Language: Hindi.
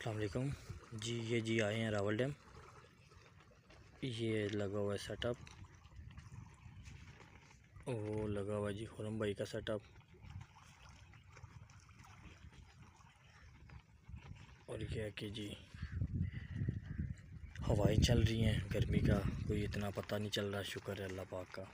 अस्सलाम वालेकुम जी। ये जी आए हैं रावल डैम। ये लगा हुआ है सेटअप, वो लगा हुआ है जी खुरम भाई का सेटअप। और ये है कि जी हवाएं चल रही हैं, गर्मी का कोई इतना पता नहीं चल रहा। शुक्र है अल्लाह पाक का।